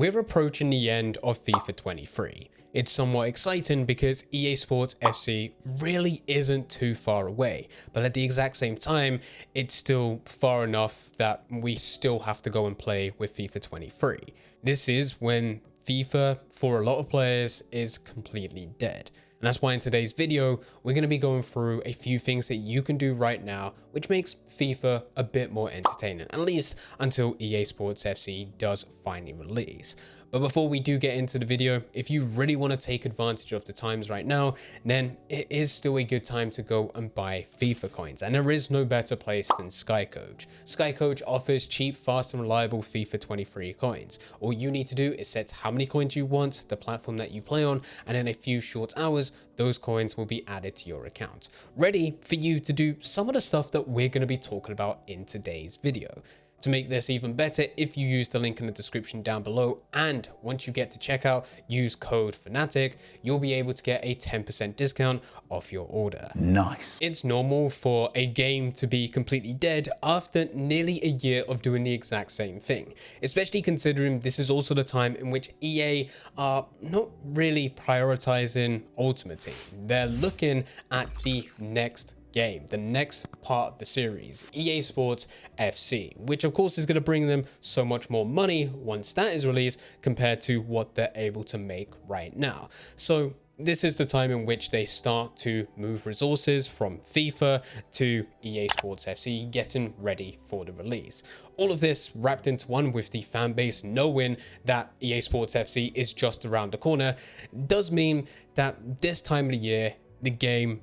We're approaching the end of FIFA 23. It's somewhat exciting because EA Sports FC really isn't too far away, but at the exact same time, it's still far enough that we still have to go and play with FIFA 23. This is when FIFA, for a lot of players, is completely dead. And that's why in today's video, we're going to be going through a few things that you can do right now, which makes FIFA a bit more entertaining, at least until EA Sports FC does finally release. But before we do get into the video, if you really want to take advantage of the times right now, then it is still a good time to go and buy FIFA coins. And there is no better place than SkyCoach. SkyCoach offers cheap, fast and reliable FIFA 23 coins. All you need to do is set how many coins you want, the platform that you play on, and in a few short hours, those coins will be added to your account, ready for you to do some of the stuff that we're going to be talking about in today's video. To make this even better, if you use the link in the description down below, and once you get to checkout, use code Fanatic, you'll be able to get a 10% discount off your order. Nice. It's normal for a game to be completely dead after nearly a year of doing the exact same thing, especially considering this is also the time in which EA are not really prioritizing Ultimate Team. They're looking at the next game, the next part of the series, EA Sports FC, which of course is going to bring them so much more money once that is released compared to what they're able to make right now. So this is the time in which they start to move resources from FIFA to EA Sports FC, getting ready for the release. All of this wrapped into one with the fan base knowing that EA Sports FC is just around the corner does mean that this time of the year, the game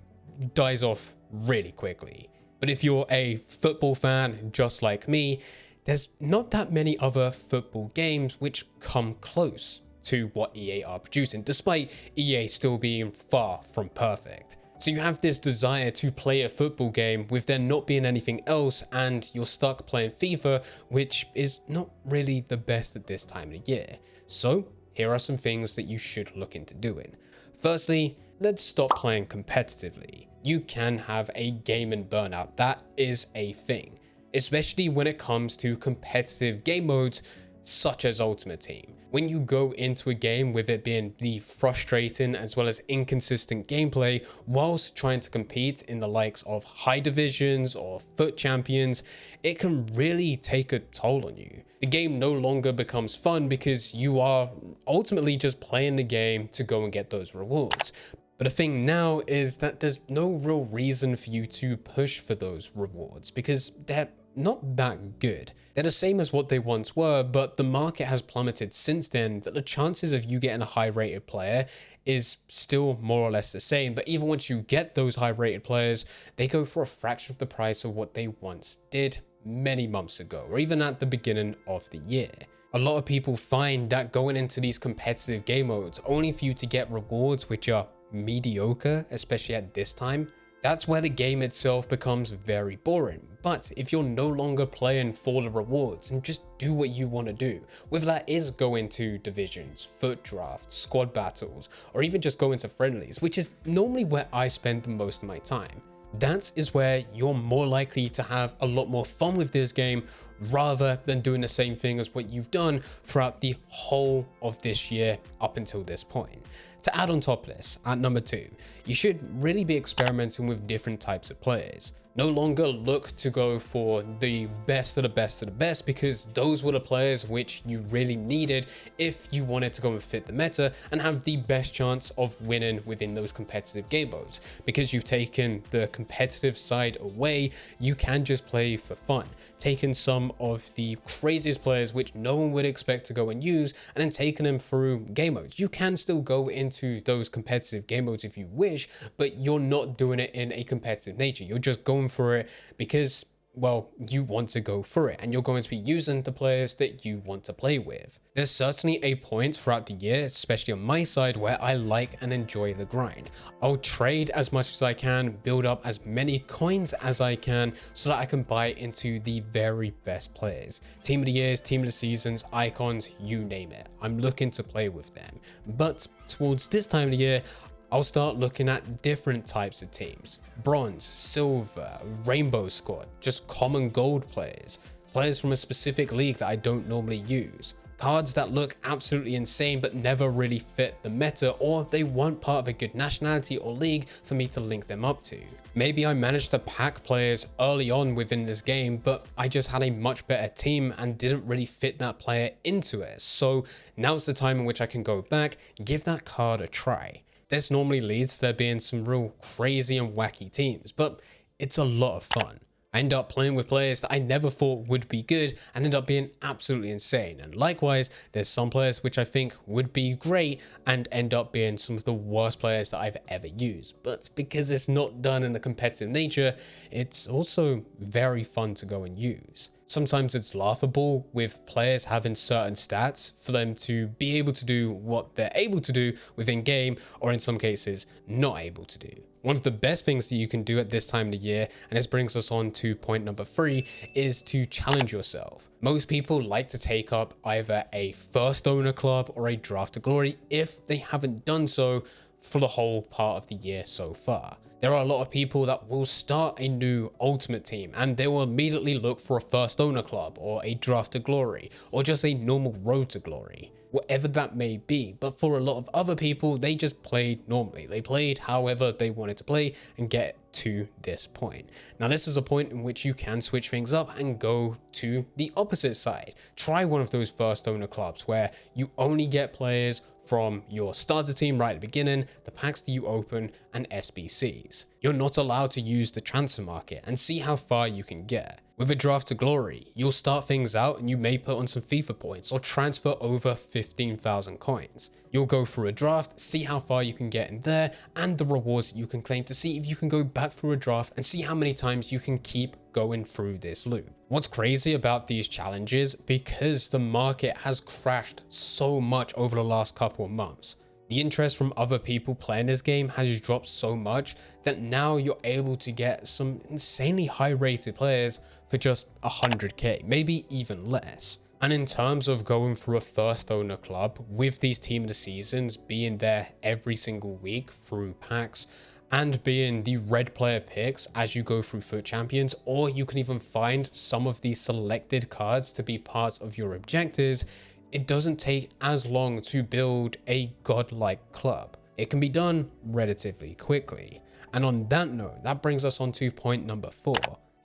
dies off really quickly. But if you're a football fan just like me, there's not that many other football games which come close to what EA are producing, despite EA still being far from perfect. So you have this desire to play a football game with there not being anything else, and you're stuck playing FIFA, which is not really the best at this time of the year. So here are some things that you should look into doing. Firstly, let's stop playing competitively. You can have a gaming burnout. That is a thing, especially when it comes to competitive game modes such as Ultimate Team. When you go into a game with it being the frustrating as well as inconsistent gameplay whilst trying to compete in the likes of high divisions or foot champions, it can really take a toll on you. The game no longer becomes fun because you are ultimately just playing the game to go and get those rewards. But the thing now is that there's no real reason for you to push for those rewards because they're not that good. They're the same as what they once were, but the market has plummeted since then that the chances of you getting a high rated player is still more or less the same. But even once you get those high rated players, they go for a fraction of the price of what they once did many months ago, or even at the beginning of the year. A lot of people find that going into these competitive game modes only for you to get rewards which are mediocre, especially at this time, that's where the game itself becomes very boring. But if you're no longer playing for the rewards and just do what you want to do, whether that is go into divisions, foot drafts, squad battles, or even just go into friendlies, which is normally where I spend the most of my time, that is where you're more likely to have a lot more fun with this game rather than doing the same thing as what you've done throughout the whole of this year up until this point. To add on top of this, at number 2, you should really be experimenting with different types of players. No longer look to go for the best of the best of the best, because those were the players which you really needed if you wanted to go and fit the meta and have the best chance of winning within those competitive game modes. Because you've taken the competitive side away, you can just play for fun, taking some of the craziest players which no one would expect to go and use and then taking them through game modes. You can still go into those competitive game modes if you wish, but you're not doing it in a competitive nature. You're just going for it because, well, you want to go for it and you're going to be using the players that you want to play with. There's certainly a point throughout the year, especially on my side, where I like and enjoy the grind. I'll trade as much as I can, build up as many coins as I can so that I can buy into the very best players. Team of the years, team of the seasons, icons, you name it. I'm looking to play with them. But towards this time of the year, I'll start looking at different types of teams. Bronze, silver, rainbow squad, just common gold players, players from a specific league that I don't normally use. cards that look absolutely insane but never really fit the meta, or they weren't part of a good nationality or league for me to link them up to. Maybe I managed to pack players early on within this game, but I just had a much better team and didn't really fit that player into it. So now's the time in which I can go back, give that card a try. This normally leads to there being some real crazy and wacky teams, but it's a lot of fun. I end up playing with players that I never thought would be good and end up being absolutely insane. And likewise, there's some players which I think would be great and end up being some of the worst players that I've ever used. But because it's not done in a competitive nature, it's also very fun to go and use. Sometimes it's laughable with players having certain stats for them to be able to do what they're able to do within game, or in some cases, not able to do. One of the best things that you can do at this time of the year, and this brings us on to point number 3, is to challenge yourself. Most people like to take up either a first owner club or a draft to glory if they haven't done so for the whole part of the year so far. There are a lot of people that will start a new ultimate team and they will immediately look for a first owner club or a draft to glory or just a normal road to glory, whatever that may be. But for a lot of other people, they just played normally. They played however they wanted to play and get to this point. Now, this is a point in which you can switch things up and go to the opposite side. Try one of those first owner clubs where you only get players from your starter team right at the beginning, the packs that you open, and SBCs. You're not allowed to use the transfer market and see how far you can get. With a draft to glory, you'll start things out and you may put on some FIFA points or transfer over 15,000 coins. You'll go through a draft, see how far you can get in there and the rewards that you can claim to see if you can go back through a draft and see how many times you can keep going through this loop. What's crazy about these challenges, because the market has crashed so much over the last couple of months, the interest from other people playing this game has dropped so much that now you're able to get some insanely high rated players for just 100k, maybe even less. And in terms of going through a first owner club with these team of the seasons being there every single week through packs and being the red player picks as you go through FUT Champions, or you can even find some of these selected cards to be parts of your objectives, it doesn't take as long to build a godlike club. It can be done relatively quickly. And on that note, that brings us on to point number 4.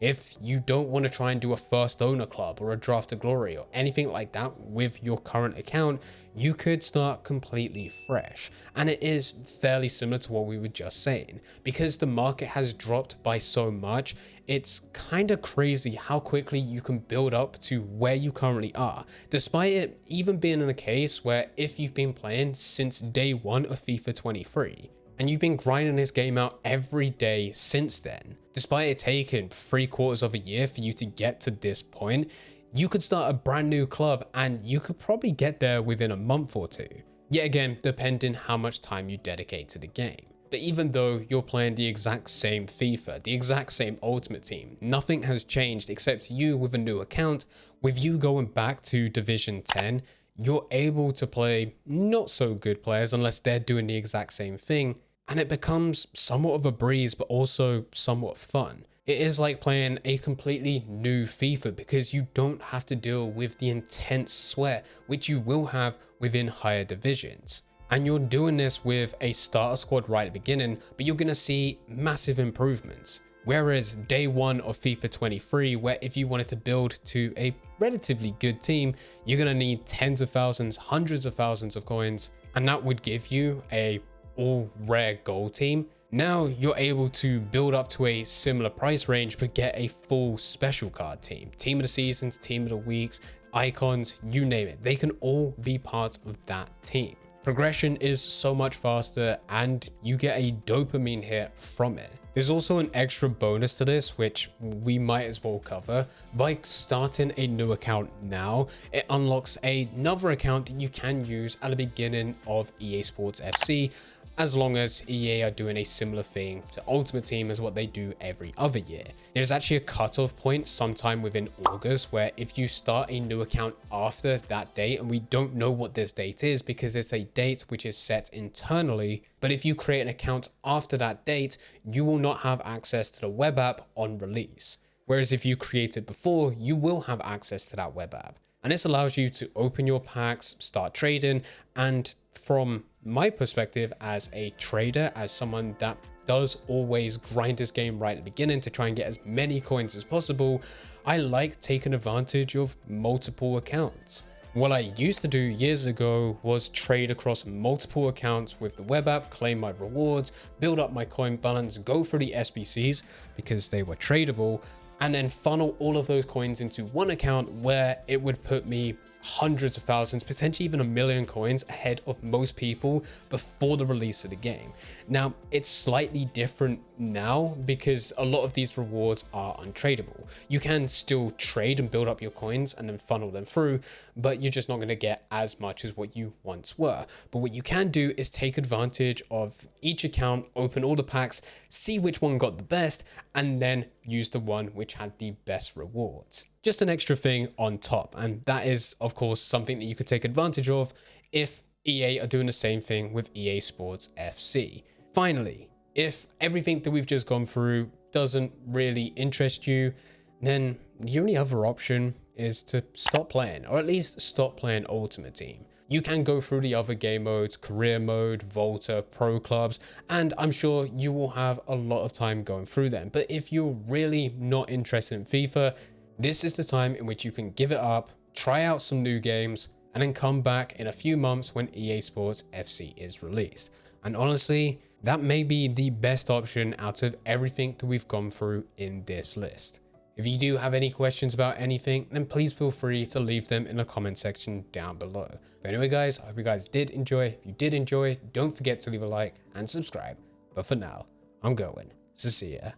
If you don't want to try and do a first owner club or a draft to glory or anything like that with your current account, you could start completely fresh. And it is fairly similar to what we were just saying. Because the market has dropped by so much, it's kind of crazy how quickly you can build up to where you currently are. Despite it even being in a case where if you've been playing since day 1 of FIFA 23, and you've been grinding this game out every day since then, despite it taking 3/4 of a year for you to get to this point, you could start a brand new club and you could probably get there within a month or 2. Yet again, depending how much time you dedicate to the game. But even though you're playing the exact same FIFA, the exact same Ultimate Team, nothing has changed except you with a new account. With you going back to Division 10, you're able to play not so good players unless they're doing the exact same thing. And it becomes somewhat of a breeze, but also somewhat fun. It is like playing a completely new FIFA because you don't have to deal with the intense sweat, which you will have within higher divisions. And you're doing this with a starter squad right at the beginning, but you're going to see massive improvements. Whereas day 1 of FIFA 23, where if you wanted to build to a relatively good team, you're going to need tens of thousands, hundreds of thousands of coins, and that would give you a all rare gold team. Now you're able to build up to a similar price range but get a full special card team of the seasons, team of the weeks, icons, you name it. They can all be part of that team. Progression is so much faster and you get a dopamine hit from it. There's also an extra bonus to this, which we might as well cover. By starting a new account now, it unlocks another account that you can use at the beginning of EA Sports FC, as long as EA are doing a similar thing to Ultimate Team as what they do every other year. There's actually a cutoff point sometime within August where if you start a new account after that date, and we don't know what this date is because it's a date which is set internally, but if you create an account after that date, you will not have access to the web app on release. Whereas if you create it before, you will have access to that web app. And this allows you to open your packs, start trading, and from my perspective as a trader, as someone that does always grind this game right at the beginning to try and get as many coins as possible, I like taking advantage of multiple accounts. What I used to do years ago was trade across multiple accounts with the web app, claim my rewards, build up my coin balance, go through the SBCs because they were tradable, and then funnel all of those coins into one account where it would put me hundreds of thousands, potentially even 1 million coins ahead of most people before the release of the game. Now, it's slightly different now because a lot of these rewards are untradeable. You can still trade and build up your coins and then funnel them through, but you're just not going to get as much as what you once were. But what you can do is take advantage of each account, open all the packs, see which one got the best, and then use the one which had the best rewards. Just an extra thing on top, and that is of course something that you could take advantage of if EA are doing the same thing with EA Sports FC. Finally, if everything that we've just gone through doesn't really interest you, then the only other option is to stop playing, or at least stop playing Ultimate Team. You can go through the other game modes, career mode, Volta, pro clubs, and I'm sure you will have a lot of time going through them. But if you're really not interested in FIFA, this is the time in which you can give it up, try out some new games, and then come back in a few months when EA Sports FC is released. And honestly, that may be the best option out of everything that we've gone through in this list. If you do have any questions about anything, then please feel free to leave them in the comment section down below. But anyway guys, I hope you guys did enjoy. If you did enjoy, don't forget to leave a like and subscribe. But for now, I'm going. So see ya.